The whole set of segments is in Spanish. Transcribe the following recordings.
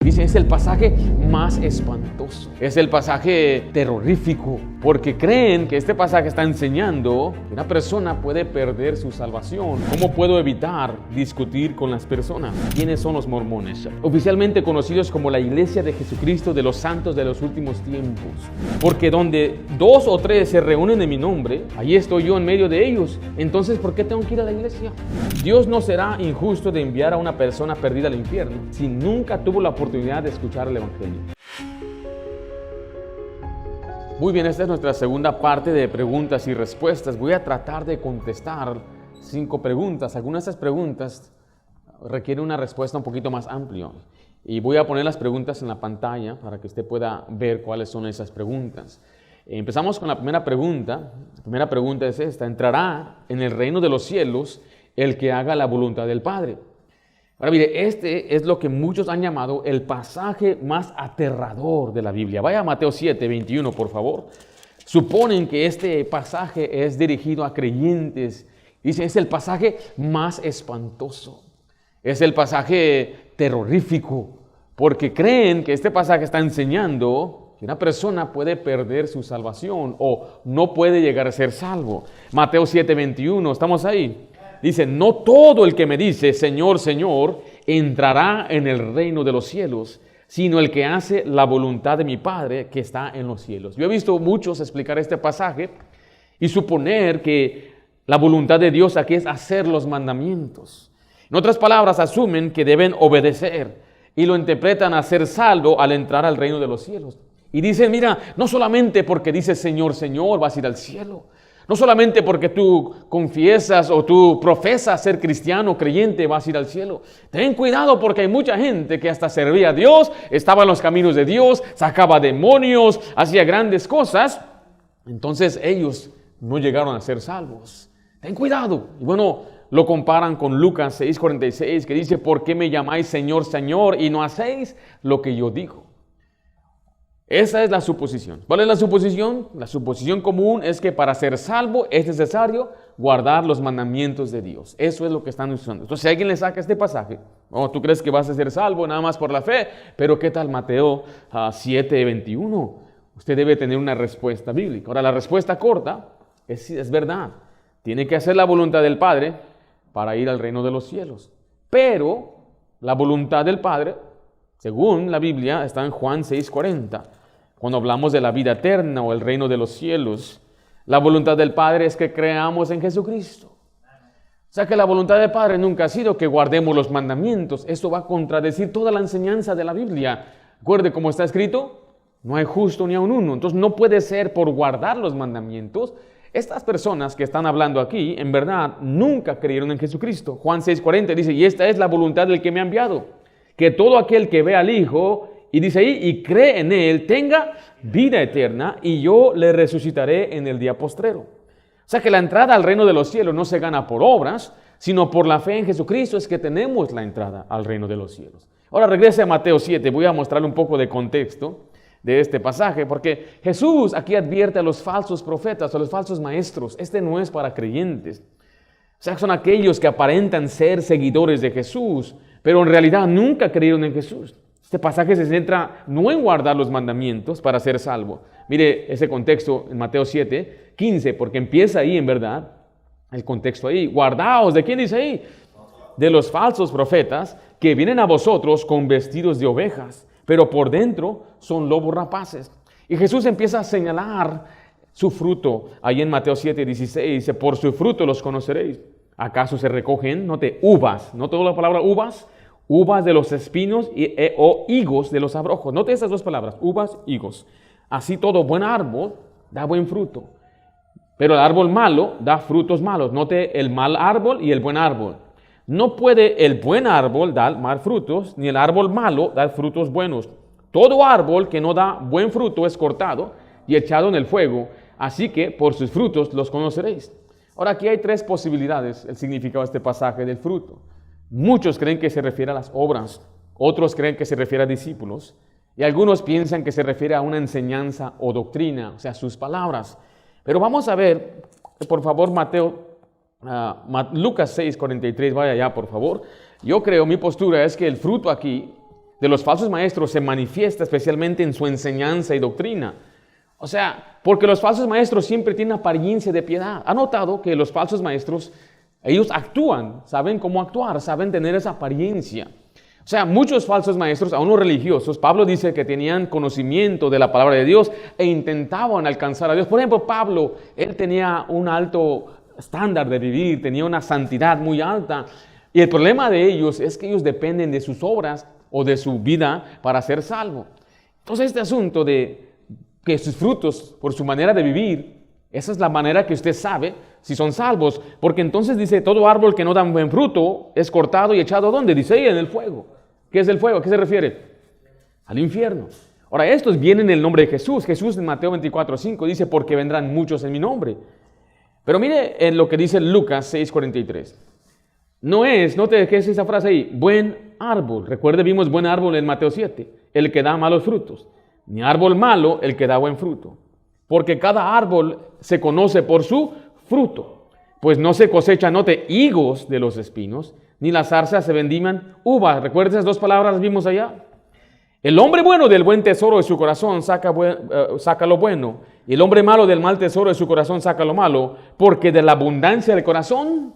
Dice, es el pasaje más espantoso, es el pasaje terrorífico, porque creen que este pasaje está enseñando que una persona puede perder su salvación. ¿Cómo puedo evitar discutir con las personas? ¿Quiénes son los mormones? Oficialmente conocidos como la Iglesia de Jesucristo de los Santos de los Últimos Tiempos, porque donde 2 o 3 se reúnen en mi nombre, ahí estoy yo en medio de ellos. Entonces, ¿por qué tengo que ir a la iglesia? Dios no será injusto de enviar a una persona perdida al infierno si nunca tuvo la oportunidad de escuchar el Evangelio. Muy bien, esta es nuestra segunda parte de preguntas y respuestas. Voy a tratar de contestar 5 preguntas. Algunas de estas preguntas requieren una respuesta un poquito más amplia. Y voy a poner las preguntas en la pantalla para que usted pueda ver cuáles son esas preguntas. Empezamos con la primera pregunta. La primera pregunta es esta: ¿entrará en el reino de los cielos el que haga la voluntad del Padre? Ahora mire, este es lo que muchos han llamado el pasaje más aterrador de la Biblia. Vaya a Mateo 7, 21, por favor. Suponen que este pasaje es dirigido a creyentes. Dice, es el pasaje más espantoso. Es el pasaje terrorífico, porque creen que este pasaje está enseñando que una persona puede perder su salvación o no puede llegar a ser salvo. Mateo 7, 21, ¿estamos ahí? Dice, no todo el que me dice, Señor, Señor, entrará en el reino de los cielos, sino el que hace la voluntad de mi Padre que está en los cielos. Yo he visto muchos explicar este pasaje y suponer que la voluntad de Dios aquí es hacer los mandamientos. En otras palabras, asumen que deben obedecer y lo interpretan a ser salvo al entrar al reino de los cielos. Y dicen, mira, no solamente porque dices Señor, Señor, vas a ir al cielo. No solamente porque tú confiesas o tú profesas ser cristiano, creyente, vas a ir al cielo. Ten cuidado porque hay mucha gente que hasta servía a Dios, estaba en los caminos de Dios, sacaba demonios, hacía grandes cosas. Entonces ellos no llegaron a ser salvos. Ten cuidado. Y bueno, lo comparan con Lucas 6:46, que dice, ¿por qué me llamáis Señor, Señor y no hacéis lo que yo digo? Esa es la suposición. ¿Cuál es la suposición? La suposición común es que para ser salvo es necesario guardar los mandamientos de Dios. Eso es lo que están usando. Entonces, si alguien le saca este pasaje, tú crees que vas a ser salvo nada más por la fe, pero ¿qué tal Mateo 7:21? Usted debe tener una respuesta bíblica. Ahora, la respuesta corta es verdad. Tiene que hacer la voluntad del Padre para ir al reino de los cielos. Pero la voluntad del Padre, según la Biblia, está en Juan 6:40. Cuando hablamos de la vida eterna o el reino de los cielos, la voluntad del Padre es que creamos en Jesucristo. O sea que la voluntad del Padre nunca ha sido que guardemos los mandamientos. Esto va a contradecir toda la enseñanza de la Biblia. Recuerde cómo está escrito, no hay justo ni aun uno. Entonces no puede ser por guardar los mandamientos. Estas personas que están hablando aquí, en verdad, nunca creyeron en Jesucristo. Juan 6:40 dice, y esta es la voluntad del que me ha enviado, que todo aquel que ve al Hijo, y dice ahí, y cree en Él, tenga vida eterna, y yo le resucitaré en el día postrero. O sea que la entrada al reino de los cielos no se gana por obras, sino por la fe en Jesucristo es que tenemos la entrada al reino de los cielos. Ahora regrese a Mateo 7, voy a mostrarle un poco de contexto de este pasaje, porque Jesús aquí advierte a los falsos profetas, a los falsos maestros. Este no es para creyentes. O sea, son aquellos que aparentan ser seguidores de Jesús, pero en realidad nunca creyeron en Jesús. Este pasaje se centra no en guardar los mandamientos para ser salvo. Mire ese contexto en Mateo 7:15, porque empieza ahí en verdad el contexto ahí. Guardaos, ¿de quién dice ahí? De los falsos profetas que vienen a vosotros con vestidos de ovejas, pero por dentro son lobos rapaces. Y Jesús empieza a señalar su fruto. Ahí en Mateo 7:16 dice, por su fruto los conoceréis. ¿Acaso se recogen, note, uvas? ¿No toda la palabra uvas? Uvas de los espinos o higos de los abrojos. Note esas dos palabras, uvas, higos. Así todo buen árbol da buen fruto. Pero el árbol malo da frutos malos. Note el mal árbol y el buen árbol. No puede el buen árbol dar mal frutos, ni el árbol malo dar frutos buenos. Todo árbol que no da buen fruto es cortado y echado en el fuego. Así que por sus frutos los conoceréis. Ahora aquí hay 3 posibilidades, el significado de este pasaje del fruto. Muchos creen que se refiere a las obras, otros creen que se refiere a discípulos, y algunos piensan que se refiere a una enseñanza o doctrina, o sea, sus palabras. Pero vamos a ver, por favor, Lucas 6:43, vaya allá, por favor. Yo creo, mi postura es que el fruto aquí de los falsos maestros se manifiesta especialmente en su enseñanza y doctrina. O sea, porque los falsos maestros siempre tienen apariencia de piedad. ¿Ha notado que los falsos maestros, ellos actúan, saben cómo actuar, saben tener esa apariencia? O sea, muchos falsos maestros, aún los religiosos, Pablo dice que tenían conocimiento de la palabra de Dios e intentaban alcanzar a Dios. Por ejemplo, Pablo, él tenía un alto estándar de vivir, tenía una santidad muy alta. Y el problema de ellos es que ellos dependen de sus obras o de su vida para ser salvo. Entonces, este asunto de que sus frutos, por su manera de vivir, esa es la manera que usted sabe si son salvos. Porque entonces dice, todo árbol que no da buen fruto es cortado y echado ¿a dónde? Dice ahí, en el fuego. ¿Qué es el fuego? ¿A qué se refiere? Al infierno. Ahora, estos vienen en el nombre de Jesús. Jesús en Mateo 24:5 dice, porque vendrán muchos en mi nombre. Pero mire en lo que dice Lucas 6:43. Note qué es esa frase ahí, buen árbol. Recuerde, vimos buen árbol en Mateo 7, el que da malos frutos. Ni árbol malo el que da buen fruto. Porque cada árbol se conoce por su fruto. Pues no se cosecha, note, higos de los espinos, ni las zarzas se vendimian uvas. ¿Recuerda esas dos palabras las vimos allá? El hombre bueno del buen tesoro de su corazón saca lo bueno, y el hombre malo del mal tesoro de su corazón saca lo malo, porque de la abundancia del corazón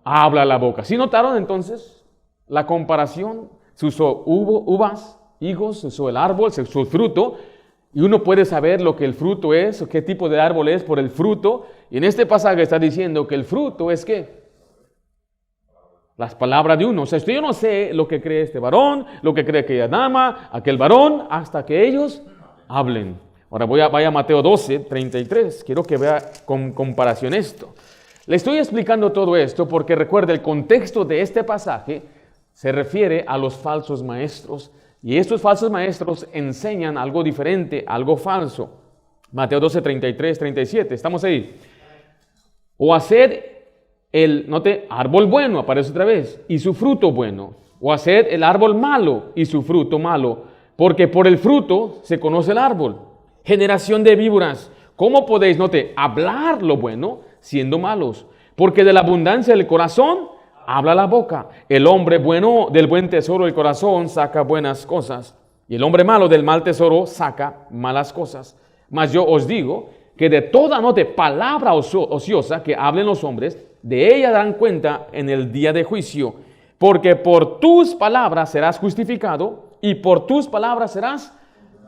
habla la boca. ¿Sí notaron entonces la comparación? Se usó uvas, higos, se usó el árbol, se usó el fruto, y uno puede saber lo que el fruto es, o qué tipo de árbol es por el fruto. Y en este pasaje está diciendo que el fruto es ¿qué? Las palabras de uno. O sea, yo no sé lo que cree este varón, lo que cree aquella dama, aquel varón, hasta que ellos hablen. Ahora vaya a Mateo 12:33. Quiero que vea con comparación esto. Le estoy explicando todo esto porque recuerde, el contexto de este pasaje se refiere a los falsos maestros. Y estos falsos maestros enseñan algo diferente, algo falso. Mateo 12:33-37. ¿Estamos ahí? O haced note, árbol bueno, aparece otra vez, y su fruto bueno. O haced el árbol malo y su fruto malo, porque por el fruto se conoce el árbol. Generación de víboras, ¿cómo podéis, note, hablar lo bueno siendo malos? Porque de la abundancia del corazón habla la boca. El hombre bueno del buen tesoro del corazón saca buenas cosas, y el hombre malo del mal tesoro saca malas cosas. Mas yo os digo que de toda, note, palabra ociosa que hablen los hombres, de ella darán cuenta en el día de juicio, porque por tus palabras serás justificado y por tus palabras serás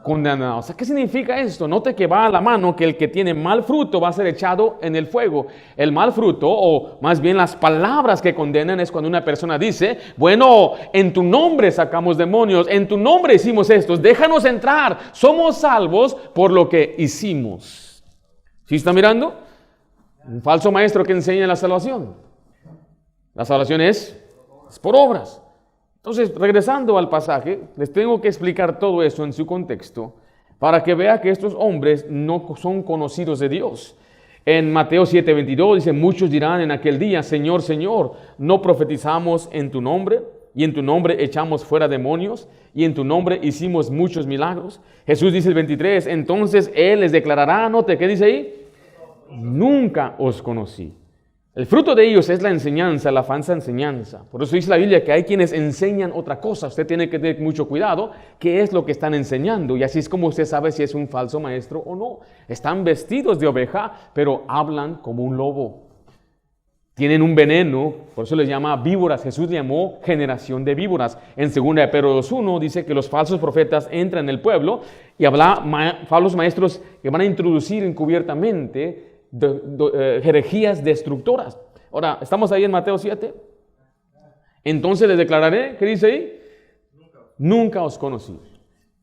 condenado. O sea, ¿qué significa esto? Note que va a la mano que el que tiene mal fruto va a ser echado en el fuego. El mal fruto, o más bien las palabras que condenan, es cuando una persona dice, bueno, en tu nombre sacamos demonios, en tu nombre hicimos esto, déjanos entrar, somos salvos por lo que hicimos. ¿Sí está mirando? Un falso maestro que enseña la salvación. La salvación es por obras. Entonces, regresando al pasaje, les tengo que explicar todo eso en su contexto para que vea que estos hombres no son conocidos de Dios. En Mateo 7:22 dice, muchos dirán en aquel día, Señor, Señor, ¿no profetizamos en tu nombre? Y en tu nombre echamos fuera demonios, y en tu nombre hicimos muchos milagros. Jesús dice el 23, entonces Él les declarará, note, ¿qué dice ahí? Nunca os conocí. El fruto de ellos es la enseñanza, la falsa enseñanza. Por eso dice la Biblia que hay quienes enseñan otra cosa. Usted tiene que tener mucho cuidado qué es lo que están enseñando. Y así es como usted sabe si es un falso maestro o no. Están vestidos de oveja, pero hablan como un lobo. Tienen un veneno, por eso les llama víboras. Jesús le llamó generación de víboras. En 2 de Pedro 2:1 dice que los falsos profetas entran en el pueblo y habla falsos maestros que van a introducir encubiertamente herejías destructoras. Ahora, ¿estamos ahí en Mateo 7? Entonces les declararé, ¿qué dice ahí? Nunca os conocí.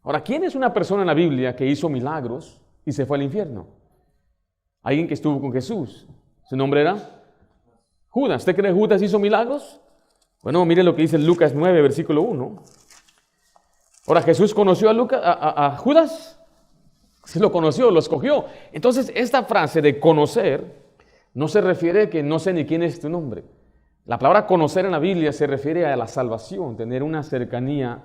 Ahora, ¿quién es una persona en la Biblia que hizo milagros y se fue al infierno? Alguien que estuvo con Jesús. ¿Su nombre era? Judas. ¿Usted cree que Judas hizo milagros? Bueno, mire lo que dice Lucas 9, versículo 1. Ahora, ¿Jesús conoció a Judas? Sí lo conoció, lo escogió. Entonces, esta frase de conocer no se refiere a que no sé ni quién es tu nombre. La palabra conocer en la Biblia se refiere a la salvación, tener una cercanía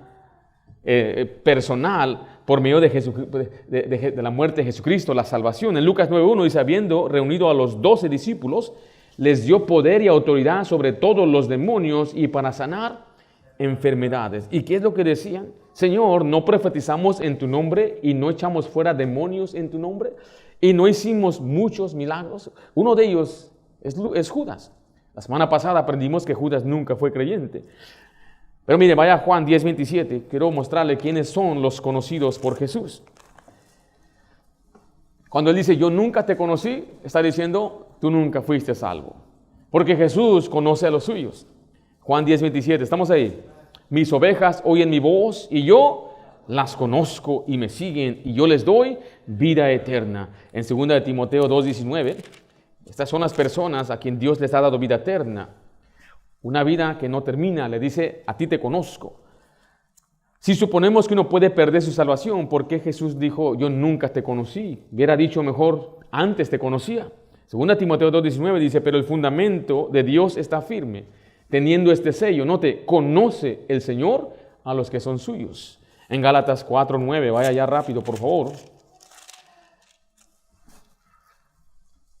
personal por medio de la muerte de Jesucristo, la salvación. En Lucas 9:1 dice, habiendo reunido a los 12 discípulos, les dio poder y autoridad sobre todos los demonios y para sanar enfermedades. ¿Y qué es lo que decían? Señor, ¿no profetizamos en tu nombre y no echamos fuera demonios en tu nombre? ¿Y no hicimos muchos milagros? Uno de ellos es Judas. La semana pasada aprendimos que Judas nunca fue creyente. Pero mire, vaya a Juan 10:27. Quiero mostrarle quiénes son los conocidos por Jesús. Cuando él dice, yo nunca te conocí, está diciendo, tú nunca fuiste salvo. Porque Jesús conoce a los suyos. Juan 10:27, ¿estamos ahí? Mis ovejas oyen mi voz y yo las conozco y me siguen y yo les doy vida eterna. En 2 de Timoteo 2:19, estas son las personas a quien Dios les ha dado vida eterna. Una vida que no termina, le dice, a ti te conozco. Si suponemos que uno puede perder su salvación, ¿por qué Jesús dijo, yo nunca te conocí? Hubiera dicho mejor, antes te conocía. 2 Timoteo 2:19 dice, pero el fundamento de Dios está firme, teniendo este sello. Note, conoce el Señor a los que son suyos. En Gálatas 4:9, vaya ya rápido, por favor.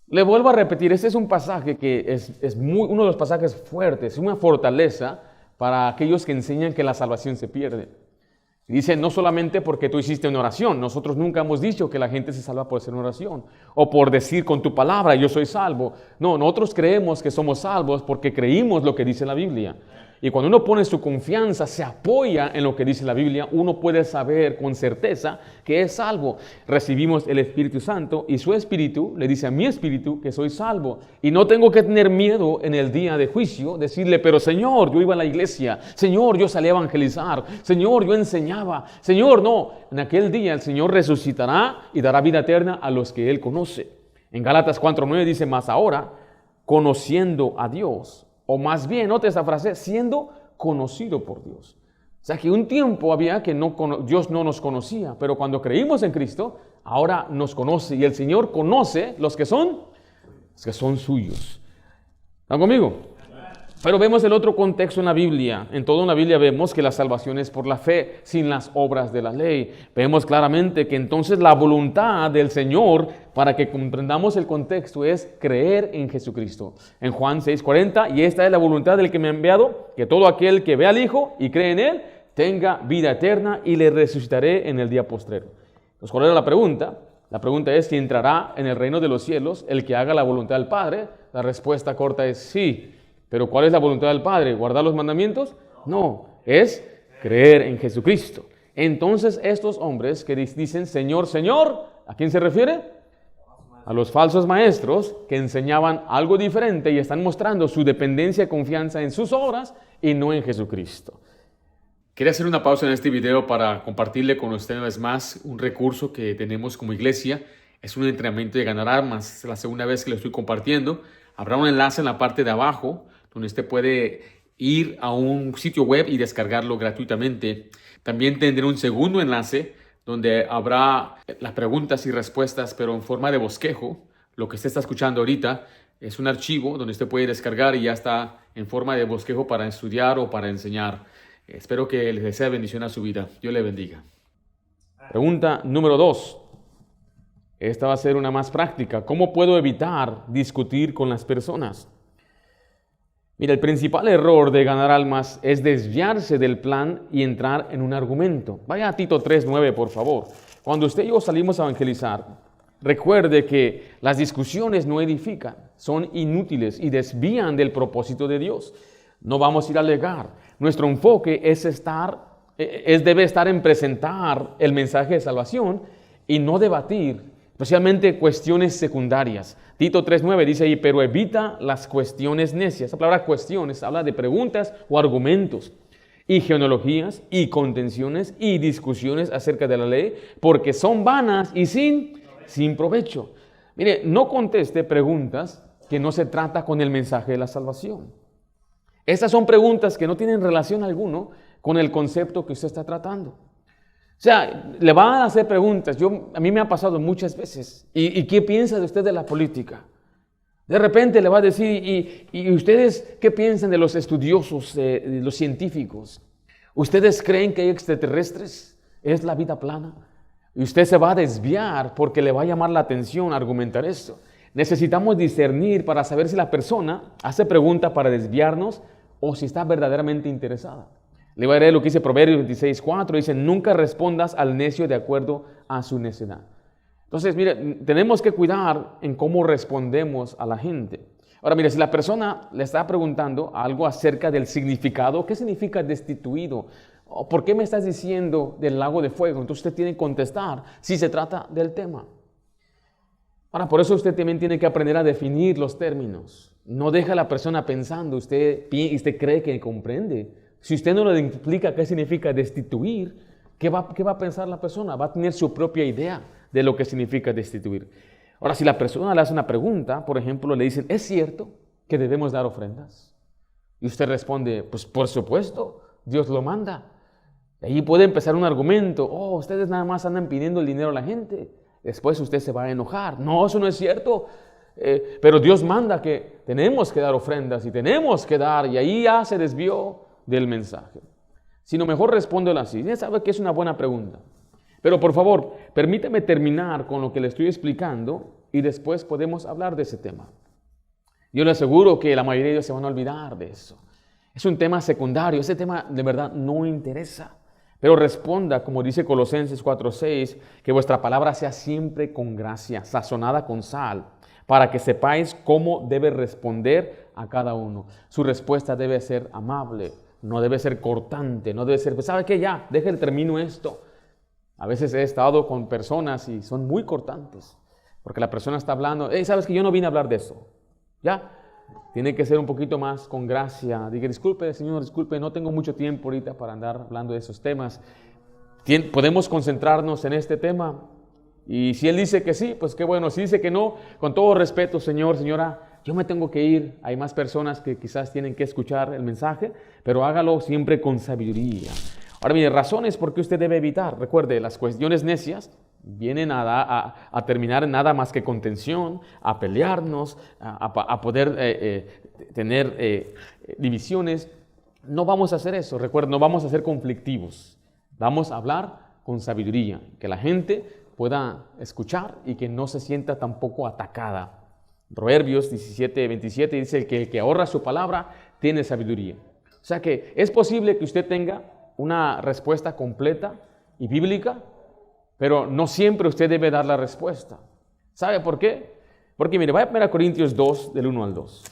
Le vuelvo a repetir, este es un pasaje que es uno de los pasajes fuertes, es una fortaleza para aquellos que enseñan que la salvación se pierde. Dice, no solamente porque tú hiciste una oración, nosotros nunca hemos dicho que la gente se salva por hacer una oración, o por decir con tu palabra, yo soy salvo. No, nosotros creemos que somos salvos porque creímos lo que dice la Biblia. Y cuando uno pone su confianza, se apoya en lo que dice la Biblia, uno puede saber con certeza que es salvo. Recibimos el Espíritu Santo y su Espíritu le dice a mi Espíritu que soy salvo. Y no tengo que tener miedo en el día de juicio, decirle, pero Señor, yo iba a la iglesia, Señor, yo salí a evangelizar, Señor, yo enseñaba, Señor, no. En aquel día el Señor resucitará y dará vida eterna a los que Él conoce. En Gálatas 4:9 dice, más ahora, conociendo a Dios, o más bien, note esta frase, siendo conocido por Dios. O sea que un tiempo había que Dios no nos conocía, pero cuando creímos en Cristo, ahora nos conoce y el Señor conoce los que son suyos. ¿Están conmigo? Pero vemos el otro contexto en la Biblia. En toda la Biblia vemos que la salvación es por la fe, sin las obras de la ley. Vemos claramente que entonces la voluntad del Señor, para que comprendamos el contexto, es creer en Jesucristo. En Juan 6:40, y esta es la voluntad del que me ha enviado, que todo aquel que ve al Hijo y cree en Él, tenga vida eterna y le resucitaré en el día postrero. Entonces, ¿cuál era la pregunta? La pregunta es si entrará en el reino de los cielos el que haga la voluntad del Padre. La respuesta corta es sí. Pero ¿cuál es la voluntad del Padre? ¿Guardar los mandamientos? No, es creer en Jesucristo. Entonces estos hombres que dicen Señor, Señor, ¿a quién se refiere? A los falsos maestros que enseñaban algo diferente y están mostrando su dependencia y confianza en sus obras y no en Jesucristo. Quería hacer una pausa en este video para compartirle con usted una vez más un recurso que tenemos como iglesia. Es un entrenamiento de ganar armas. Es la segunda vez que lo estoy compartiendo. Habrá un enlace en la parte de abajo donde usted puede ir a un sitio web y descargarlo gratuitamente. También tendré un segundo enlace donde habrá las preguntas y respuestas, pero en forma de bosquejo. Lo que usted está escuchando ahorita es un archivo donde usted puede descargar y ya está en forma de bosquejo para estudiar o para enseñar. Espero que les desee bendición a su vida. Dios le bendiga. Pregunta número 2. Esta va a ser una más práctica. ¿Cómo puedo evitar discutir con las personas? Mira, el principal error de ganar almas es desviarse del plan y entrar en un argumento. Vaya a Tito 3:9, por favor. Cuando usted y yo salimos a evangelizar, recuerde que las discusiones no edifican, son inútiles y desvían del propósito de Dios. No vamos a ir a alegar. Nuestro enfoque debe estar en presentar el mensaje de salvación y no debatir, especialmente cuestiones secundarias. Tito 3:9 dice ahí, pero evita las cuestiones necias. Esa palabra cuestiones habla de preguntas o argumentos, y genealogías, y contenciones, y discusiones acerca de la ley, porque son vanas y sin provecho. Mire, no conteste preguntas que no se trata con el mensaje de la salvación. Estas son preguntas que no tienen relación alguna con el concepto que usted está tratando. O sea, le van a hacer preguntas. A mí me ha pasado muchas veces. ¿Y qué piensa de usted de la política? De repente le va a decir, ¿y ustedes qué piensan de los estudiosos, de los científicos? ¿Ustedes creen que hay extraterrestres? ¿Es la vida plana? Y usted se va a desviar porque le va a llamar la atención argumentar esto. Necesitamos discernir para saber si la persona hace pregunta para desviarnos o si está verdaderamente interesada. Le voy a leer lo que dice Proverbios 26:4. Dice, nunca respondas al necio de acuerdo a su necedad. Entonces, mire, tenemos que cuidar en cómo respondemos a la gente. Ahora, mire, si la persona le está preguntando algo acerca del significado, ¿qué significa destituido? ¿O por qué me estás diciendo del lago de fuego? Entonces usted tiene que contestar si se trata del tema. Ahora, por eso usted también tiene que aprender a definir los términos. No deja a la persona pensando, usted cree que comprende. Si usted no le explica qué significa destituir, ¿qué va a pensar la persona? Va a tener su propia idea de lo que significa destituir. Ahora, si la persona le hace una pregunta, por ejemplo, le dicen, ¿es cierto que debemos dar ofrendas? Y usted responde, pues por supuesto, Dios lo manda. Y ahí puede empezar un argumento, ustedes nada más andan pidiendo el dinero a la gente. Después usted se va a enojar. No, eso no es cierto. Pero Dios manda que tenemos que dar ofrendas y tenemos que dar. Y ahí ya se desvió del mensaje. Sino mejor respóndelo así. Ya sabe que es una buena pregunta. Pero por favor, permítame terminar con lo que le estoy explicando y después podemos hablar de ese tema. Yo le aseguro que la mayoría de ellos se van a olvidar de eso. Es un tema secundario, ese tema de verdad no interesa. Pero responda, como dice Colosenses 4:6, que vuestra palabra sea siempre con gracia, sazonada con sal, para que sepáis cómo debe responder a cada uno. Su respuesta debe ser amable, no debe ser cortante, no debe ser, pues, ¿sabe qué? Ya, déjale termino esto. A veces he estado con personas y son muy cortantes, porque la persona está hablando, ¿sabes que yo no vine a hablar de eso? Ya, tiene que ser un poquito más con gracia. Diga, disculpe, señor, disculpe, no tengo mucho tiempo ahorita para andar hablando de esos temas. ¿Podemos concentrarnos en este tema? Y si él dice que sí, pues qué bueno. Si dice que no, con todo respeto, señor, señora, yo me tengo que ir. Hay más personas que quizás tienen que escuchar el mensaje, pero hágalo siempre con sabiduría. Ahora, mire, razones por qué usted debe evitar. Recuerde, las cuestiones necias vienen a terminar en nada más que contención, a pelearnos, a poder tener divisiones. No vamos a hacer eso, recuerde, no vamos a ser conflictivos. Vamos a hablar con sabiduría, que la gente pueda escuchar y que no se sienta tampoco atacada. Proverbios 17:27 dice que el que ahorra su palabra tiene sabiduría. O sea que es posible que usted tenga una respuesta completa y bíblica, pero no siempre usted debe dar la respuesta. ¿Sabe por qué? Porque mire, vaya a 1 Corintios 2, del 1 al 2.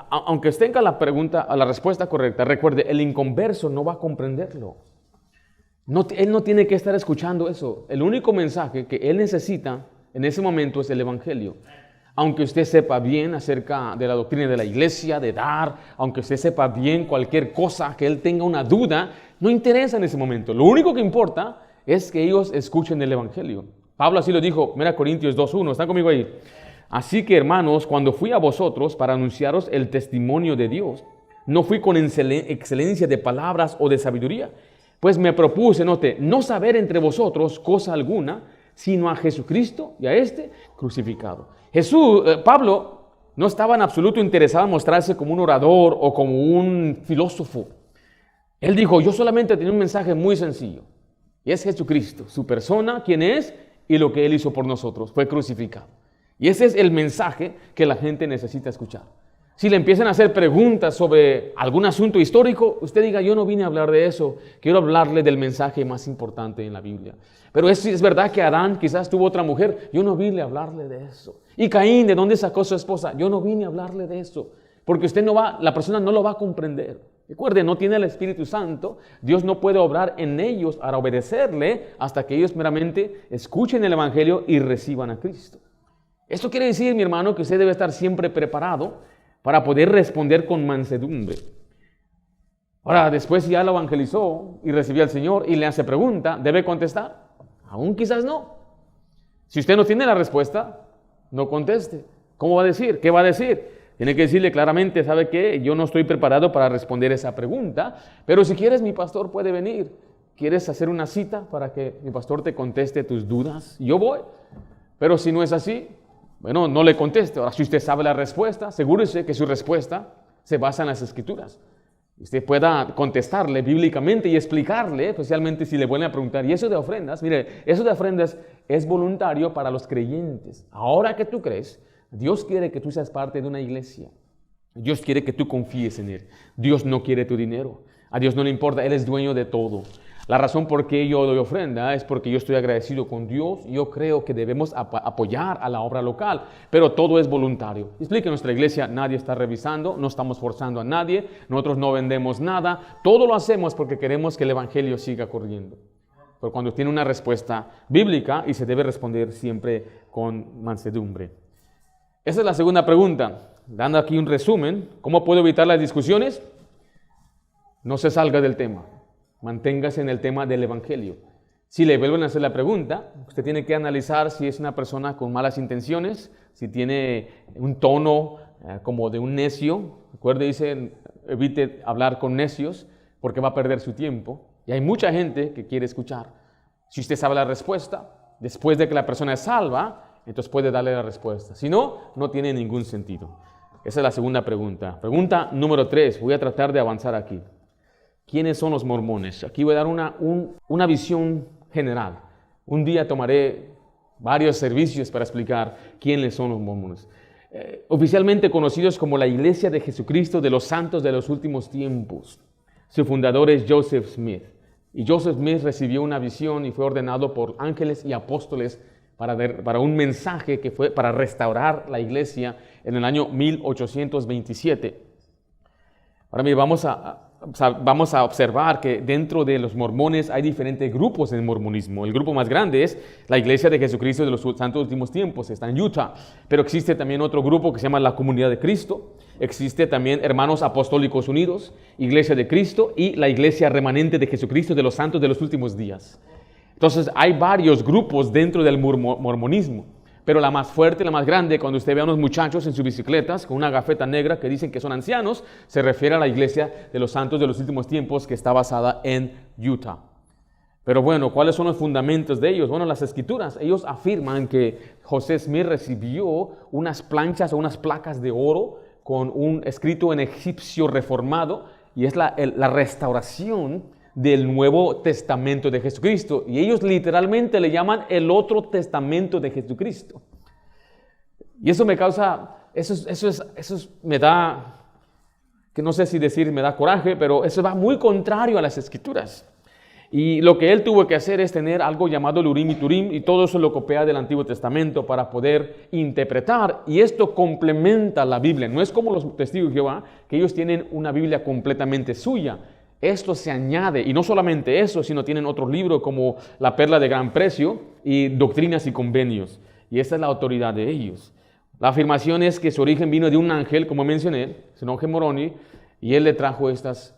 Aunque tenga la respuesta correcta, recuerde, el inconverso no va a comprenderlo. Él no tiene que estar escuchando eso. El único mensaje que él necesita en ese momento es el evangelio. Aunque usted sepa bien acerca de la doctrina de la iglesia, de dar, aunque usted sepa bien cualquier cosa, que él tenga una duda, no interesa en ese momento. Lo único que importa es que ellos escuchen el evangelio. Pablo así lo dijo, 1 Corintios 2:1, ¿están conmigo ahí? Así que, hermanos, cuando fui a vosotros para anunciaros el testimonio de Dios, no fui con excelencia de palabras o de sabiduría, pues me propuse, note, no saber entre vosotros cosa alguna, sino a Jesucristo y a este crucificado. Pablo no estaba en absoluto interesado en mostrarse como un orador o como un filósofo. Él dijo, yo solamente tenía un mensaje muy sencillo, y es Jesucristo, su persona, quién es, y lo que Él hizo por nosotros, fue crucificado. Y ese es el mensaje que la gente necesita escuchar. Si le empiezan a hacer preguntas sobre algún asunto histórico, usted diga, yo no vine a hablar de eso, quiero hablarle del mensaje más importante en la Biblia. Pero es verdad que Adán quizás tuvo otra mujer, yo no vine a hablarle de eso. Y Caín, ¿de dónde sacó su esposa? Yo no vine a hablarle de eso, porque la persona no lo va a comprender. Recuerde, no tiene el Espíritu Santo, Dios no puede obrar en ellos para obedecerle hasta que ellos meramente escuchen el Evangelio y reciban a Cristo. Esto quiere decir, mi hermano, que usted debe estar siempre preparado para poder responder con mansedumbre. Ahora, después ya lo evangelizó y recibió al Señor y le hace pregunta, ¿debe contestar? Aún quizás no. Si usted no tiene la respuesta, no conteste. ¿Cómo va a decir? ¿Qué va a decir? Tiene que decirle claramente, ¿sabe qué? Yo no estoy preparado para responder esa pregunta, pero si quieres, mi pastor puede venir. ¿Quieres hacer una cita para que mi pastor te conteste tus dudas? Yo voy. Pero si no es así, bueno, no le conteste. Ahora, si usted sabe la respuesta, asegúrese que su respuesta se basa en las Escrituras. Usted pueda contestarle bíblicamente y explicarle, especialmente si le vuelven a preguntar, ¿y eso de ofrendas? Mire, eso de ofrendas es voluntario para los creyentes. Ahora que tú crees, Dios quiere que tú seas parte de una iglesia. Dios quiere que tú confíes en Él. Dios no quiere tu dinero. A Dios no le importa, Él es dueño de todo. La razón por qué yo doy ofrenda es porque yo estoy agradecido con Dios. Yo creo que debemos apoyar a la obra local, pero todo es voluntario. Explique, en nuestra iglesia nadie está revisando, no estamos forzando a nadie, nosotros no vendemos nada, todo lo hacemos porque queremos que el evangelio siga corriendo. Pero cuando tiene una respuesta bíblica y se debe responder siempre con mansedumbre. Esa es la segunda pregunta. Dando aquí un resumen, ¿cómo puedo evitar las discusiones? No se salga del tema. Manténgase en el tema del evangelio. Si le vuelven a hacer la pregunta, usted tiene que analizar si es una persona con malas intenciones, si tiene un tono como de un necio. Recuerde, dice, evite hablar con necios porque va a perder su tiempo. Y hay mucha gente que quiere escuchar. Si usted sabe la respuesta, después de que la persona es salva, entonces puede darle la respuesta. Si no, no tiene ningún sentido. Esa es la segunda pregunta. Pregunta número 3. Voy a tratar de avanzar aquí. ¿Quiénes son los mormones? Aquí voy a dar una visión general. Un día tomaré varios servicios para explicar quiénes son los mormones. Oficialmente conocidos como la Iglesia de Jesucristo de los Santos de los Últimos Tiempos. Su fundador es Joseph Smith. Y Joseph Smith recibió una visión y fue ordenado por ángeles y apóstoles para un mensaje que fue para restaurar la iglesia en el año 1827. Ahora bien, vamos a observar que dentro de los mormones hay diferentes grupos en el mormonismo. El grupo más grande es la Iglesia de Jesucristo de los Santos Últimos Tiempos, está en Utah. Pero existe también otro grupo que se llama la Comunidad de Cristo. Existe también Hermanos Apostólicos Unidos, Iglesia de Cristo y la Iglesia Remanente de Jesucristo de los Santos de los Últimos Días. Entonces hay varios grupos dentro del mormonismo. Pero la más fuerte, la más grande, cuando usted ve a unos muchachos en sus bicicletas con una gafeta negra que dicen que son ancianos, se refiere a la Iglesia de los Santos de los Últimos Tiempos que está basada en Utah. Pero bueno, ¿cuáles son los fundamentos de ellos? Bueno, las Escrituras. Ellos afirman que José Smith recibió unas planchas o unas placas de oro con un escrito en egipcio reformado y es la restauración del Nuevo Testamento de Jesucristo. Y ellos literalmente le llaman el otro testamento de Jesucristo. Y eso me causa, me da, que no sé si decir me da coraje, pero eso va muy contrario a las Escrituras. Y lo que él tuvo que hacer es tener algo llamado el Urim y Turim, y todo eso lo copia del Antiguo Testamento para poder interpretar, y esto complementa la Biblia. No es como los testigos de Jehová, que ellos tienen una Biblia completamente suya. Esto se añade, y no solamente eso, sino tienen otros libros como La Perla de Gran Precio y Doctrinas y Convenios. Y esa es la autoridad de ellos. La afirmación es que su origen vino de un ángel, como mencioné, su nombre es Moroni, y él le trajo estas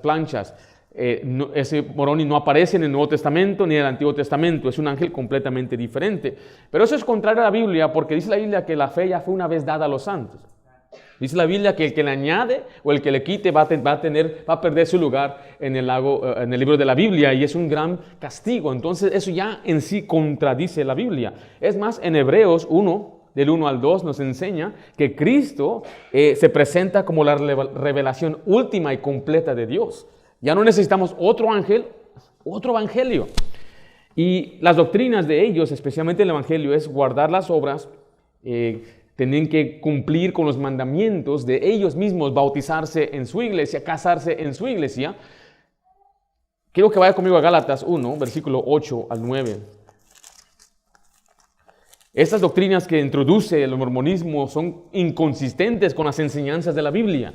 planchas. Ese Moroni no aparece en el Nuevo Testamento ni en el Antiguo Testamento, es un ángel completamente diferente. Pero eso es contrario a la Biblia, porque dice la Biblia que la fe ya fue una vez dada a los santos. Dice la Biblia que el que le añade o el que le quite va a perder su lugar en el libro de la Biblia, y es un gran castigo. Entonces eso ya en sí contradice la Biblia. Es más, en Hebreos 1, del 1 al 2, nos enseña que Cristo se presenta como la revelación última y completa de Dios. Ya no necesitamos otro ángel, otro evangelio. Y las doctrinas de ellos, especialmente el evangelio, es guardar las obras, tienen que cumplir con los mandamientos de ellos mismos, bautizarse en su iglesia, casarse en su iglesia. Quiero que vaya conmigo a Gálatas 1, versículo 8 al 9. Estas doctrinas que introduce el mormonismo son inconsistentes con las enseñanzas de la Biblia.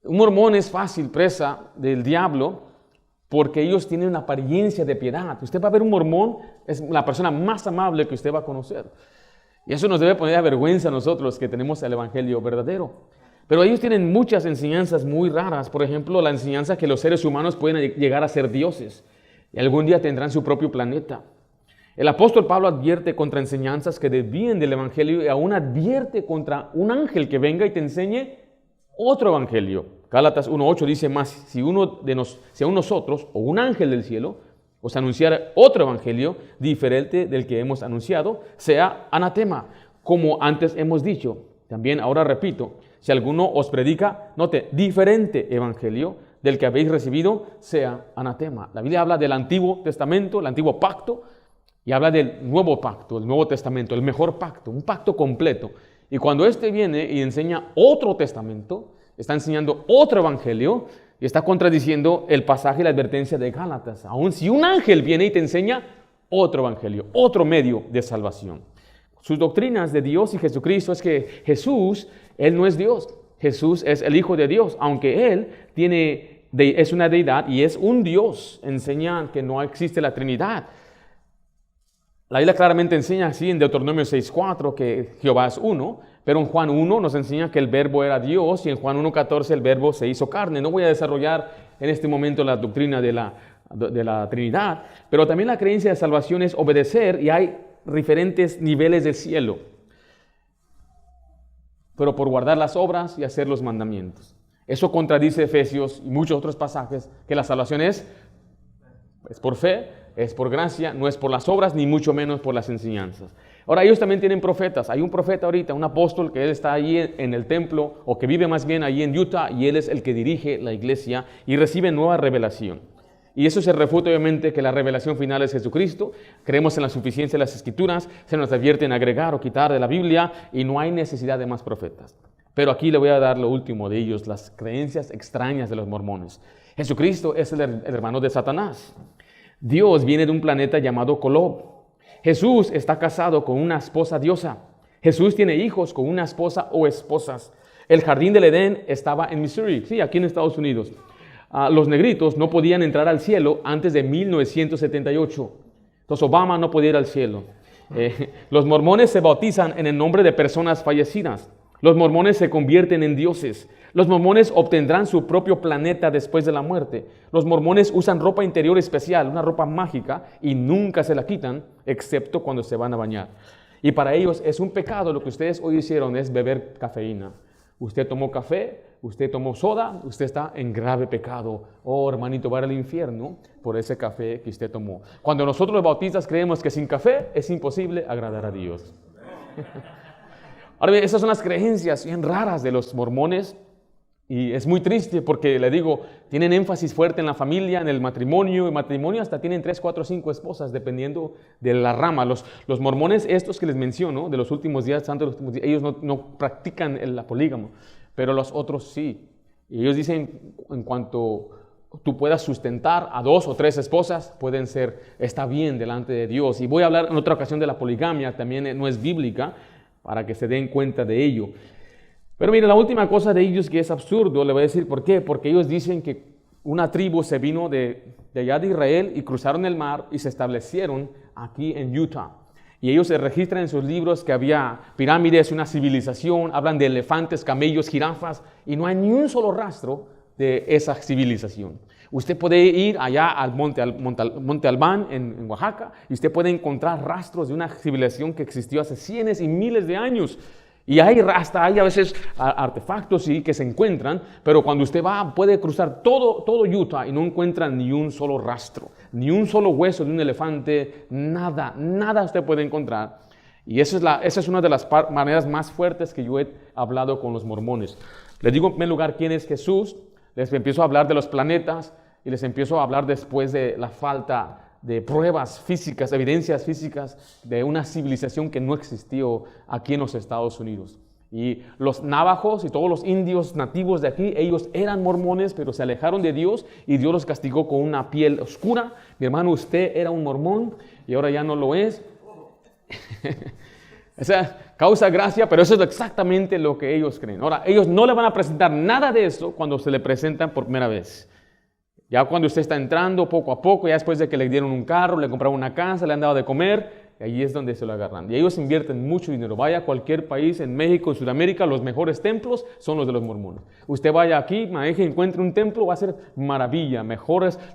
Un mormón es fácil presa del diablo porque ellos tienen una apariencia de piedad. Usted va a ver un mormón, es la persona más amable que usted va a conocer. Y eso nos debe poner a vergüenza a nosotros que tenemos el evangelio verdadero. Pero ellos tienen muchas enseñanzas muy raras. Por ejemplo, la enseñanza que los seres humanos pueden llegar a ser dioses y algún día tendrán su propio planeta. El apóstol Pablo advierte contra enseñanzas que desvíen del evangelio y aún advierte contra un ángel que venga y te enseñe otro evangelio. Gálatas 1:8 dice más, si aún nosotros o un ángel del cielo os anunciar otro evangelio diferente del que hemos anunciado, sea anatema, como antes hemos dicho. También ahora repito, si alguno os predica, note, diferente evangelio del que habéis recibido, sea anatema. La Biblia habla del Antiguo Testamento, el Antiguo Pacto, y habla del Nuevo Pacto, el Nuevo Testamento, el mejor pacto, un pacto completo. Y cuando éste viene y enseña otro testamento, está enseñando otro evangelio y está contradiciendo el pasaje y la advertencia de Gálatas. Aun si un ángel viene y te enseña otro evangelio, otro medio de salvación. Sus doctrinas de Dios y Jesucristo es que Jesús, Él no es Dios. Jesús es el Hijo de Dios, aunque Él es una deidad y es un Dios. Enseña que no existe la Trinidad. La Biblia claramente enseña así en Deuteronomio 6:4 que Jehová es uno, pero en Juan 1 nos enseña que el verbo era Dios y en Juan 1:14 el verbo se hizo carne. No voy a desarrollar en este momento la doctrina de la Trinidad, pero también la creencia de salvación es obedecer y hay diferentes niveles del cielo, pero por guardar las obras y hacer los mandamientos. Eso contradice Efesios y muchos otros pasajes, que la salvación es por fe, es por gracia, no es por las obras, ni mucho menos por las enseñanzas. Ahora, ellos también tienen profetas. Hay un profeta ahorita, un apóstol, que él está allí en el templo, o que vive más bien allí en Utah, y él es el que dirige la iglesia y recibe nueva revelación. Y eso se refuta obviamente que la revelación final es Jesucristo. Creemos en la suficiencia de las Escrituras, se nos advierte en agregar o quitar de la Biblia y no hay necesidad de más profetas. Pero aquí le voy a dar lo último de ellos, las creencias extrañas de los mormones. Jesucristo es el hermano de Satanás. Dios viene de un planeta llamado Kolob. Jesús está casado con una esposa diosa. Jesús tiene hijos con una esposa o esposas. El jardín del Edén estaba en Missouri, sí, aquí en Estados Unidos. Los negritos no podían entrar al cielo antes de 1978. Entonces Obama no podía ir al cielo. Los mormones se bautizan en el nombre de personas fallecidas. Los mormones se convierten en dioses. Los mormones obtendrán su propio planeta después de la muerte. Los mormones usan ropa interior especial, una ropa mágica, y nunca se la quitan, excepto cuando se van a bañar. Y para ellos es un pecado. Lo que ustedes hoy hicieron es beber cafeína. Usted tomó café, usted tomó soda, usted está en grave pecado. Oh, hermanito, va al infierno por ese café que usted tomó. Cuando nosotros los bautistas creemos que sin café es imposible agradar a Dios. Ahora bien, esas son las creencias bien raras de los mormones. Y es muy triste porque, le digo, tienen énfasis fuerte en la familia, en el matrimonio. El matrimonio hasta tienen 3, 4, 5 esposas, dependiendo de la rama. Los mormones, estos que les menciono, de los últimos días, santos, ellos no practican la polígamo, pero los otros sí. Y ellos dicen, en cuanto tú puedas sustentar a 2 o 3 esposas, está bien delante de Dios. Y voy a hablar en otra ocasión de la poligamia, también no es bíblica, para que se den cuenta de ello. Pero mire, la última cosa de ellos que es absurdo, le voy a decir por qué. Porque ellos dicen que una tribu se vino de allá de Israel y cruzaron el mar y se establecieron aquí en Utah. Y ellos se registran en sus libros que había pirámides, una civilización, hablan de elefantes, camellos, jirafas, y no hay ni un solo rastro de esa civilización. Usted puede ir allá al Monte Albán en Oaxaca y usted puede encontrar rastros de una civilización que existió hace cientos y miles de años. Y hay a veces artefactos sí, que se encuentran, pero cuando usted va puede cruzar todo Utah y no encuentra ni un solo rastro, ni un solo hueso de un elefante, nada usted puede encontrar. Y esa es una de las maneras más fuertes que yo he hablado con los mormones. Les digo en primer lugar quién es Jesús, les empiezo a hablar de los planetas y les empiezo a hablar después de la falta de pruebas físicas, evidencias físicas de una civilización que no existió aquí en los Estados Unidos. Y los navajos y todos los indios nativos de aquí, ellos eran mormones, pero se alejaron de Dios y Dios los castigó con una piel oscura. Mi hermano, usted era un mormón y ahora ya no lo es. O sea, causa gracia, pero eso es exactamente lo que ellos creen. Ahora, ellos no le van a presentar nada de eso cuando se le presentan por primera vez. Ya cuando usted está entrando poco a poco, ya después de que le dieron un carro, le compraron una casa, le han dado de comer, ahí es donde se lo agarran. Y ellos invierten mucho dinero. Vaya a cualquier país, en México, en Sudamérica, los mejores templos son los de los mormones. Usted vaya aquí, maneje, encuentre un templo, va a ser maravilla.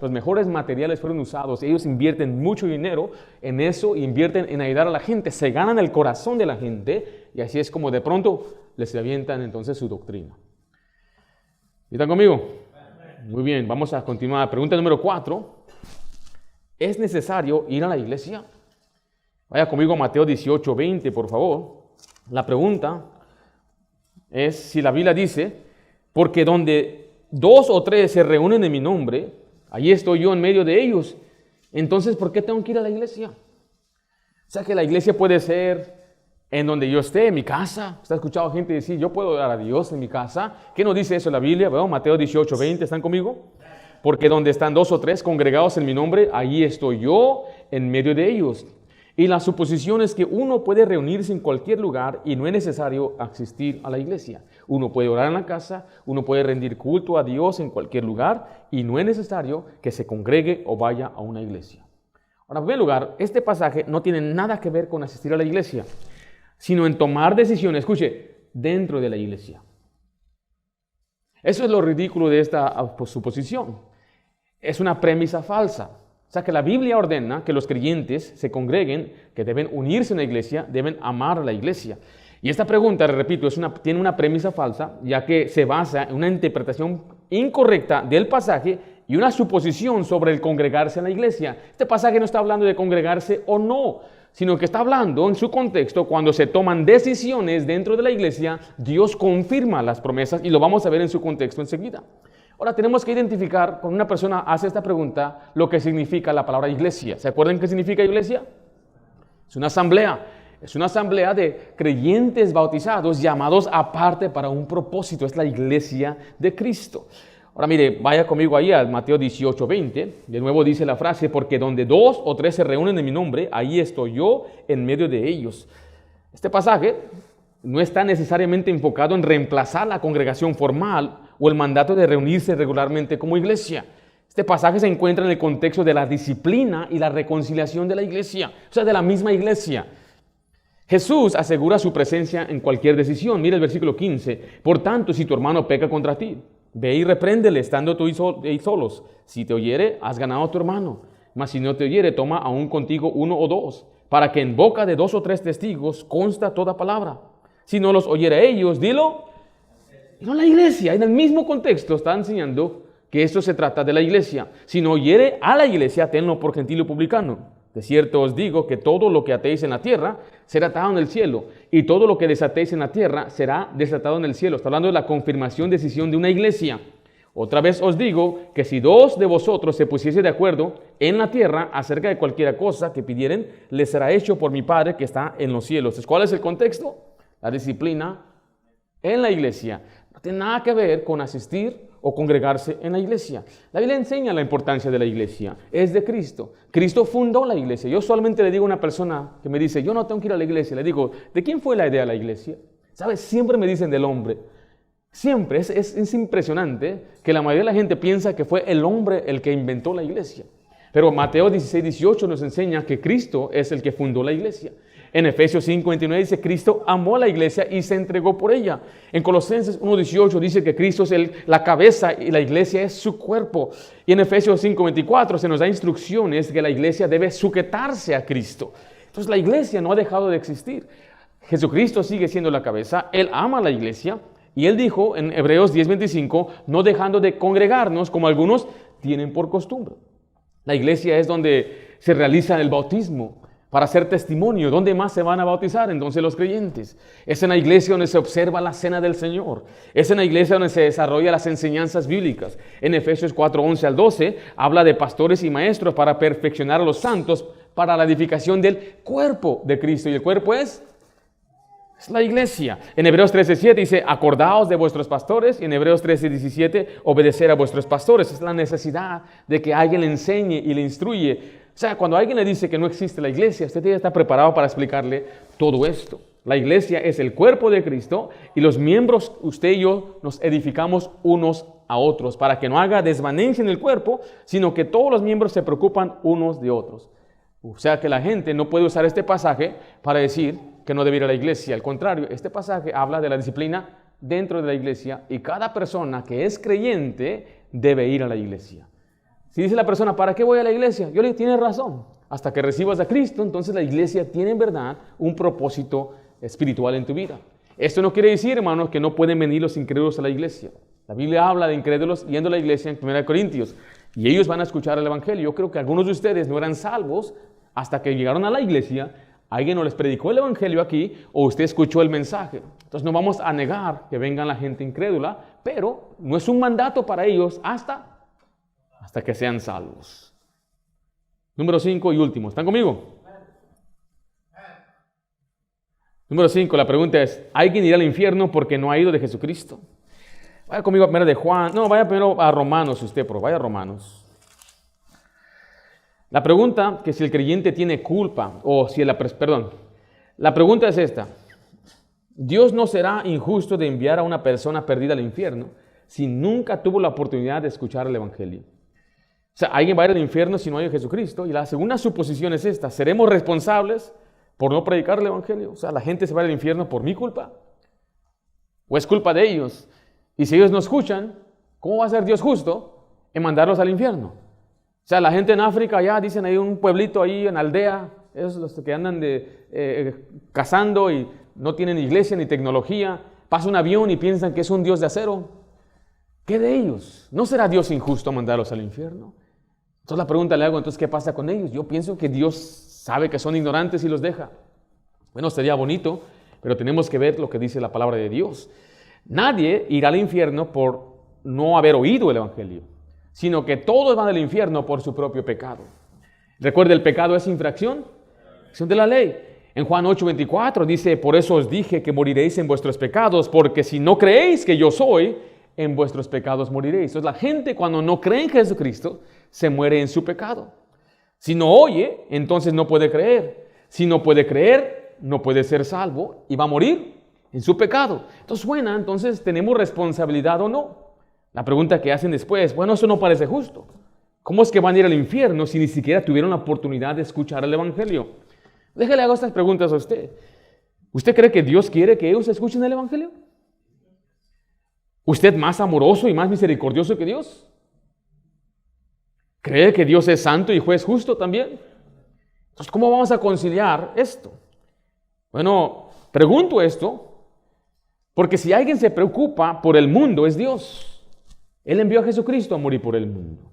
Los mejores materiales fueron usados. Ellos invierten mucho dinero en eso, invierten en ayudar a la gente. Se ganan el corazón de la gente y así es como de pronto les avientan entonces su doctrina. ¿Están conmigo? Muy bien, vamos a continuar. Pregunta número 4. ¿Es necesario ir a la iglesia? Vaya conmigo a Mateo 18:20, por favor. La pregunta es si la Biblia dice, porque donde 2 o 3 se reúnen en mi nombre, allí estoy yo en medio de ellos. Entonces, ¿por qué tengo que ir a la iglesia? O sea que la iglesia puede ser en donde yo esté, en mi casa. ¿Usted ha escuchado gente decir, yo puedo orar a Dios en mi casa? ¿Qué nos dice eso la Biblia? Bueno, Mateo 18:20, ¿están conmigo? Porque donde están 2 o 3 congregados en mi nombre, ahí estoy yo en medio de ellos. Y la suposición es que uno puede reunirse en cualquier lugar y no es necesario asistir a la iglesia. Uno puede orar en la casa, uno puede rendir culto a Dios en cualquier lugar y no es necesario que se congregue o vaya a una iglesia. Ahora, en primer lugar, este pasaje no tiene nada que ver con asistir a la iglesia, sino en tomar decisiones, escuche, dentro de la iglesia. Eso es lo ridículo de esta suposición. Es una premisa falsa. O sea, que la Biblia ordena que los creyentes se congreguen, que deben unirse a una iglesia, deben amar a la iglesia. Y esta pregunta, repito, tiene una premisa falsa, ya que se basa en una interpretación incorrecta del pasaje y una suposición sobre el congregarse en la iglesia. Este pasaje no está hablando de congregarse o no, sino que está hablando en su contexto, cuando se toman decisiones dentro de la iglesia, Dios confirma las promesas y lo vamos a ver en su contexto enseguida. Ahora tenemos que identificar, cuando una persona hace esta pregunta, lo que significa la palabra iglesia. ¿Se acuerdan qué significa iglesia? Es una asamblea. Es una asamblea de creyentes bautizados llamados aparte para un propósito. Es la iglesia de Cristo. Ahora mire, vaya conmigo ahí a Mateo 18:20. De nuevo dice la frase, porque donde 2 o 3 se reúnen en mi nombre, ahí estoy yo en medio de ellos. Este pasaje no está necesariamente enfocado en reemplazar la congregación formal o el mandato de reunirse regularmente como iglesia. Este pasaje se encuentra en el contexto de la disciplina y la reconciliación de la iglesia, o sea, de la misma iglesia. Jesús asegura su presencia en cualquier decisión. Mira el versículo 15. Por tanto, si tu hermano peca contra ti, ve y repréndele, estando tú y solos. Si te oyere, has ganado a tu hermano. Mas si no te oyere, toma aún contigo 1 o 2, para que en boca de 2 o 3 testigos consta toda palabra. Si no los oyere a ellos, dilo. No, la iglesia, en el mismo contexto, está enseñando que esto se trata de la iglesia. Si no oyere a la iglesia, tenlo por gentil y publicano. De cierto os digo que todo lo que atéis en la tierra será atado en el cielo, y todo lo que desatéis en la tierra será desatado en el cielo. Está hablando de la confirmación, decisión de una iglesia. Otra vez os digo que si 2 de vosotros se pusiese de acuerdo en la tierra acerca de cualquier cosa que pidieren, les será hecho por mi Padre que está en los cielos. ¿Cuál es el contexto? La disciplina en la iglesia. No tiene nada que ver con asistir o congregarse en la iglesia. La Biblia enseña la importancia de la iglesia. Es de Cristo. Cristo fundó la iglesia. Yo solamente le digo a una persona que me dice, yo no tengo que ir a la iglesia. Le digo, ¿de quién fue la idea de la iglesia? ¿Sabes? Siempre me dicen del hombre. Siempre. Es impresionante que la mayoría de la gente piensa que fue el hombre el que inventó la iglesia. Pero Mateo 16:18 nos enseña que Cristo es el que fundó la iglesia. En Efesios 5:29 dice, Cristo amó a la iglesia y se entregó por ella. En Colosenses 1:18 dice que Cristo es la cabeza y la iglesia es su cuerpo. Y en Efesios 5:24 se nos da instrucciones que la iglesia debe sujetarse a Cristo. Entonces la iglesia no ha dejado de existir. Jesucristo sigue siendo la cabeza, Él ama a la iglesia. Y Él dijo en Hebreos 10:25, no dejando de congregarnos como algunos tienen por costumbre. La iglesia es donde se realiza el bautismo para hacer testimonio. ¿Dónde más se van a bautizar entonces los creyentes? Es en la iglesia donde se observa la cena del Señor. Es en la iglesia donde se desarrollan las enseñanzas bíblicas. En Efesios 4:11 al 12 habla de pastores y maestros para perfeccionar a los santos para la edificación del cuerpo de Cristo. Y el cuerpo es la iglesia. En Hebreos 13:7 dice, acordaos de vuestros pastores. Y en Hebreos 13:17, obedecer a vuestros pastores. Es la necesidad de que alguien le enseñe y le instruye. O sea, cuando alguien le tiene que no existe la iglesia, usted ya está preparado para explicarle todo esto. La iglesia es el cuerpo de Cristo y los miembros, usted y yo, nos edificamos unos a otros para que no haga desvanencia en el cuerpo, sino que todos los miembros se preocupan unos de otros. O sea que la gente no puede usar este pasaje para decir que no debe ir a la iglesia. Al contrario, este pasaje habla de la disciplina dentro de la iglesia y cada persona que es creyente debe ir a la iglesia. Si dice la persona, ¿para qué voy a la iglesia? Yo le digo, tienes razón. Hasta que recibas a Cristo, entonces la iglesia tiene en verdad un propósito espiritual en tu vida. Esto no quiere decir, hermanos, que no pueden venir los incrédulos a la iglesia. La Biblia habla de incrédulos yendo a la iglesia en 1 Corintios. Y ellos van a escuchar el evangelio. Yo creo que algunos de ustedes no eran salvos hasta que llegaron a la iglesia. Alguien no les predicó el evangelio aquí o usted escuchó el mensaje. Entonces no vamos a negar que venga la gente incrédula, pero no es un mandato para ellos hasta que sean salvos. Número 5 y último. ¿Están conmigo? Número 5, la pregunta es, ¿alguien irá al infierno porque no ha ido de Jesucristo? Vaya conmigo a primero de Juan. No, vaya primero a Romanos usted, pero vaya a Romanos. La pregunta que si el creyente tiene culpa, la pregunta es esta. Dios no será injusto de enviar a una persona perdida al infierno si nunca tuvo la oportunidad de escuchar el Evangelio. O sea, alguien va a ir al infierno si no hay a Jesucristo. Y la segunda suposición es esta. ¿Seremos responsables por no predicar el Evangelio? O sea, ¿la gente se va al infierno por mi culpa? ¿O es culpa de ellos? Y si ellos no escuchan, ¿cómo va a ser Dios justo en mandarlos al infierno? O sea, la gente en África, ya dicen, hay un pueblito ahí en aldea, esos los que andan cazando y no tienen iglesia ni tecnología, pasa un avión y piensan que es un Dios de acero. ¿Qué de ellos? ¿No será Dios injusto mandarlos al infierno? Entonces la pregunta le hago, entonces, ¿qué pasa con ellos? Yo pienso que Dios sabe que son ignorantes y los deja. Bueno, sería bonito, pero tenemos que ver lo que dice la palabra de Dios. Nadie irá al infierno por no haber oído el Evangelio, sino que todos van al infierno por su propio pecado. Recuerde, el pecado es infracción de la ley. En Juan 8:24 dice, por eso os dije que moriréis en vuestros pecados, porque si no creéis que yo soy, en vuestros pecados moriréis. Entonces la gente cuando no cree en Jesucristo, se muere en su pecado. Si no oye, entonces no puede creer. Si no puede creer, no puede ser salvo y va a morir en su pecado. Entonces, ¿tenemos responsabilidad o no? La pregunta que hacen después, bueno, eso no parece justo. ¿Cómo es que van a ir al infierno si ni siquiera tuvieron la oportunidad de escuchar el Evangelio? Déjale hago estas preguntas a usted. ¿Usted cree que Dios quiere que ellos escuchen el Evangelio? ¿Usted más amoroso y más misericordioso que Dios? ¿Cree que Dios es santo y juez justo también? Entonces, ¿cómo vamos a conciliar esto? Bueno, pregunto esto porque si alguien se preocupa por el mundo, es Dios. Él envió a Jesucristo a morir por el mundo.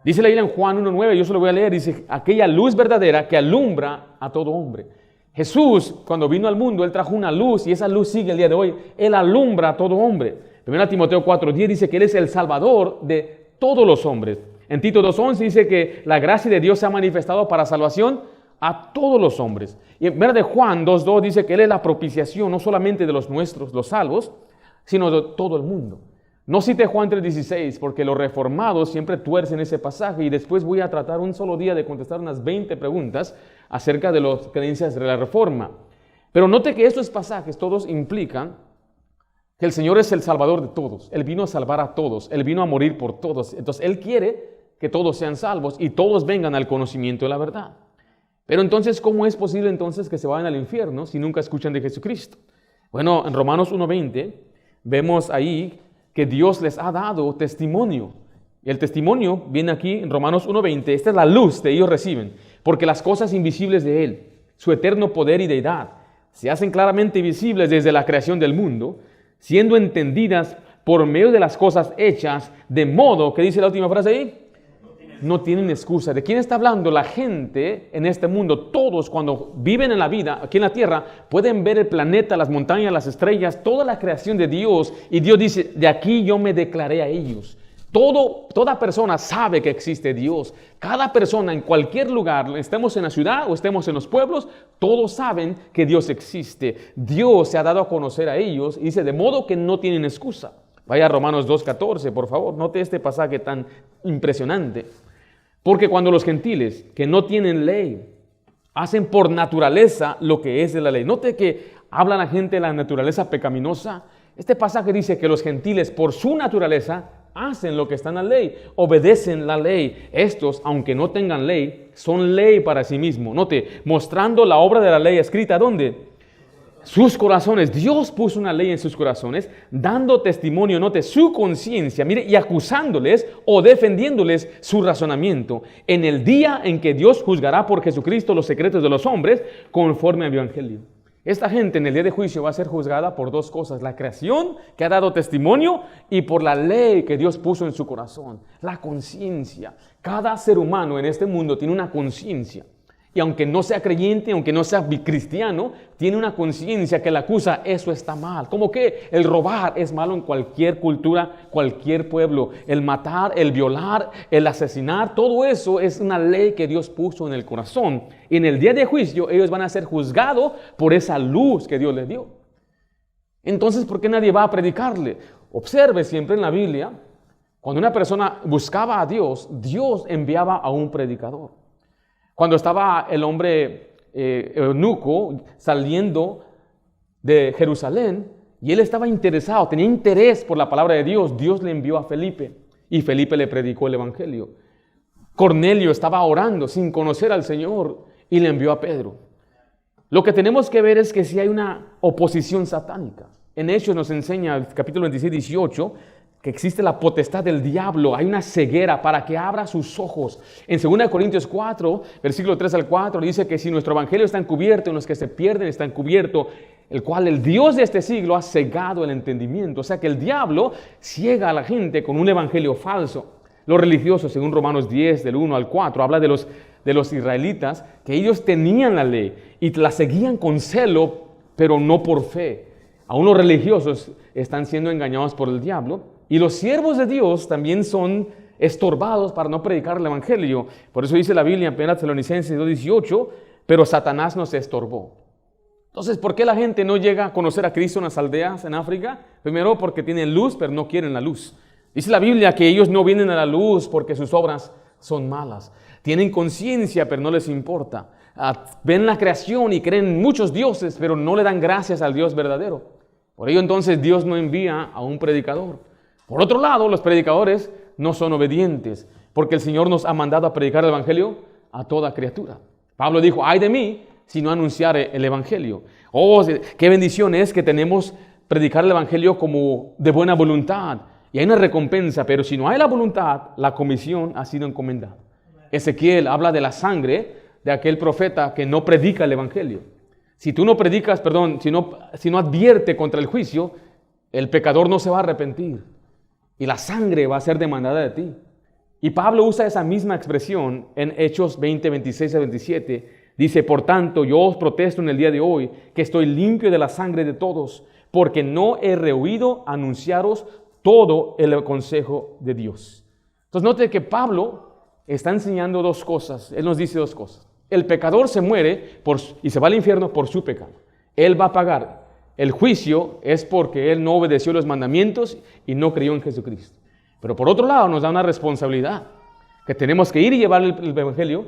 Dice la Biblia en Juan 1:9, yo se lo voy a leer, dice, aquella luz verdadera que alumbra a todo hombre. Jesús, cuando vino al mundo, Él trajo una luz y esa luz sigue el día de hoy. Él alumbra a todo hombre. 1 Timoteo 4:10 dice que Él es el Salvador de todos los hombres. En Tito 2:11 dice que la gracia de Dios se ha manifestado para salvación a todos los hombres. Y en 1 Juan 2:2 dice que Él es la propiciación no solamente de los nuestros, los salvos, sino de todo el mundo. No cite Juan 3:16 porque los reformados siempre tuercen ese pasaje y después voy a tratar un solo día de contestar unas 20 preguntas acerca de las creencias de la reforma. Pero note que estos pasajes todos implican que el Señor es el Salvador de todos. Él vino a salvar a todos. Él vino a morir por todos. Entonces, Él quiere que todos sean salvos y todos vengan al conocimiento de la verdad. Pero entonces, ¿cómo es posible entonces que se vayan al infierno si nunca escuchan de Jesucristo? Bueno, en Romanos 1:20 vemos ahí que Dios les ha dado testimonio. Y el testimonio viene aquí en Romanos 1:20. Esta es la luz que ellos reciben. Porque las cosas invisibles de Él, su eterno poder y deidad, se hacen claramente visibles desde la creación del mundo, siendo entendidas por medio de las cosas hechas, de modo, ¿qué dice la última frase ahí? No tienen excusa. ¿De quién está hablando? La gente en este mundo, todos cuando viven en la vida, aquí en la tierra, pueden ver el planeta, las montañas, las estrellas, toda la creación de Dios. Y Dios dice, de aquí yo me declaré a ellos. Toda persona sabe que existe Dios. Cada persona en cualquier lugar, estemos en la ciudad o estemos en los pueblos, todos saben que Dios existe. Dios se ha dado a conocer a ellos y dice, de modo que no tienen excusa. Vaya a Romanos 2:14, por favor. Note este pasaje tan impresionante. Porque cuando los gentiles que no tienen ley hacen por naturaleza lo que es de la ley. Note que habla la gente de la naturaleza pecaminosa. Este pasaje dice que los gentiles por su naturaleza hacen lo que está en la ley, obedecen la ley. Estos, aunque no tengan ley, son ley para sí mismos. Note, mostrando la obra de la ley escrita, ¿dónde? Sus corazones. Dios puso una ley en sus corazones, dando testimonio, note, su conciencia, mire, y acusándoles o defendiéndoles su razonamiento en el día en que Dios juzgará por Jesucristo los secretos de los hombres conforme al Evangelio. Esta gente en el día de juicio va a ser juzgada por dos cosas: la creación que ha dado testimonio y por la ley que Dios puso en su corazón, la conciencia. Cada ser humano en este mundo tiene una conciencia. Y aunque no sea creyente, aunque no sea cristiano, tiene una conciencia que le acusa, eso está mal. ¿Cómo que el robar es malo en cualquier cultura, cualquier pueblo? El matar, el violar, el asesinar, todo eso es una ley que Dios puso en el corazón. Y en el día de juicio ellos van a ser juzgados por esa luz que Dios les dio. Entonces, ¿por qué nadie va a predicarle? Observe siempre en la Biblia, cuando una persona buscaba a Dios, Dios enviaba a un predicador. Cuando estaba el hombre eunuco saliendo de Jerusalén y él estaba interesado, tenía interés por la palabra de Dios, Dios le envió a Felipe y Felipe le predicó el evangelio. Cornelio estaba orando sin conocer al Señor y le envió a Pedro. Lo que tenemos que ver es que si hay una oposición satánica. En Hechos nos enseña el capítulo 26, 18, que existe la potestad del diablo, hay una ceguera para que abra sus ojos. En 2 Corintios 4, versículo 3 al 4, dice que si nuestro evangelio está encubierto, en los que se pierden está encubierto, el cual el Dios de este siglo ha cegado el entendimiento. O sea que el diablo ciega a la gente con un evangelio falso. Los religiosos, según Romanos 10, del 1 al 4, habla de los israelitas, que ellos tenían la ley y la seguían con celo, pero no por fe. Aún los religiosos están siendo engañados por el diablo. Y los siervos de Dios también son estorbados para no predicar el evangelio. Por eso dice la Biblia en 1 Tesalonicenses 2:18, pero Satanás nos estorbó. Entonces, ¿por qué la gente no llega a conocer a Cristo en las aldeas en África? Primero, porque tienen luz, pero no quieren la luz. Dice la Biblia que ellos no vienen a la luz porque sus obras son malas. Tienen conciencia, pero no les importa. Ven la creación y creen en muchos dioses, pero no le dan gracias al Dios verdadero. Por ello, entonces, Dios no envía a un predicador. Por otro lado, los predicadores no son obedientes, porque el Señor nos ha mandado a predicar el evangelio a toda criatura. Pablo dijo, ay de mí si no anunciare el evangelio. Oh, qué bendición es que tenemos predicar el evangelio como de buena voluntad. Y hay una recompensa, pero si no hay la voluntad, la comisión ha sido encomendada. Ezequiel habla de la sangre de aquel profeta que no predica el evangelio. Si tú no predicas, si no advierte contra el juicio, el pecador no se va a arrepentir. Y la sangre va a ser demandada de ti. Y Pablo usa esa misma expresión en Hechos 20, 26 a 27. Dice, por tanto, yo os protesto en el día de hoy que estoy limpio de la sangre de todos, porque no he rehuido anunciaros todo el consejo de Dios. Entonces note que Pablo está enseñando dos cosas. Él nos dice dos cosas. El pecador se muere y se va al infierno por su pecado. Él va a pagar. El juicio es porque él no obedeció los mandamientos y no creyó en Jesucristo. Pero por otro lado nos da una responsabilidad, que tenemos que ir y llevar el evangelio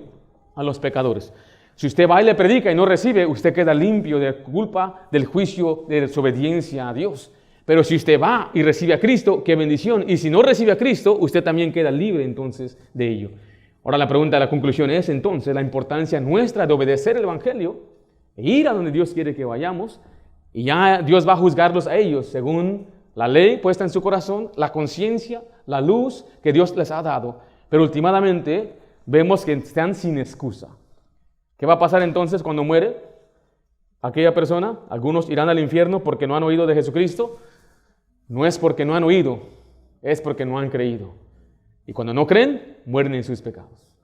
a los pecadores. Si usted va y le predica y no recibe, usted queda limpio de culpa del juicio de desobediencia a Dios. Pero si usted va y recibe a Cristo, qué bendición. Y si no recibe a Cristo, usted también queda libre entonces de ello. Ahora la pregunta, la conclusión es entonces la importancia nuestra de obedecer el evangelio e ir a donde Dios quiere que vayamos. Y ya Dios va a juzgarlos a ellos según la ley puesta en su corazón, la conciencia, la luz que Dios les ha dado. Pero últimamente vemos que están sin excusa. ¿Qué va a pasar entonces cuando muere aquella persona? Algunos irán al infierno porque no han oído de Jesucristo. No es porque no han oído, es porque no han creído. Y cuando no creen, mueren en sus pecados.